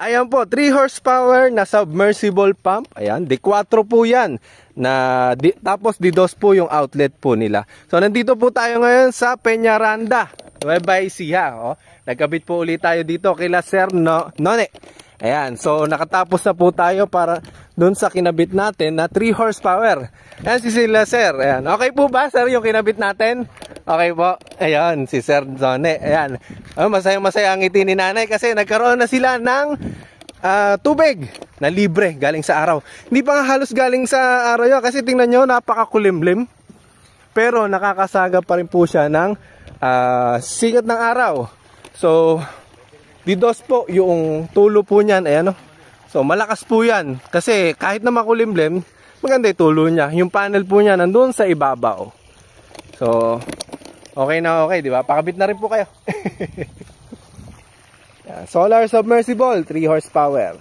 Ayan po, 3 horsepower na submersible pump. Ayan, D4 po yan. Tapos D2 po yung outlet po nila. So, nandito po tayo ngayon sa Peñaranda, Nueva Ecija. Oh. Nagkabit po ulit tayo dito kila Sir None. Ayan, so nakatapos na po tayo para dun sa kinabit natin na 3 horsepower. Ayan si sila Sir. Ayan, okay po ba Sir yung kinabit natin? Okay po. Ayan, si Sir None. Ayan, masayang-masaya ang ngiti ni Nanay kasi nagkaroon na sila ng tubig na libre galing sa araw. Hindi pa nga halos galing sa araw yun kasi tingnan nyo, napakakulimlim. Pero nakakasaga pa rin po siya ng singat ng araw. So, D2 po yung tulo po niyan. Ayan, so, malakas po yan. Kasi kahit na makulimlim, maganda yung tulo niya. Yung panel po niya nandun sa ibabaw. So, okay na okay, di ba? Pakabit na rin po kayo. Solar submersible, 3 horsepower.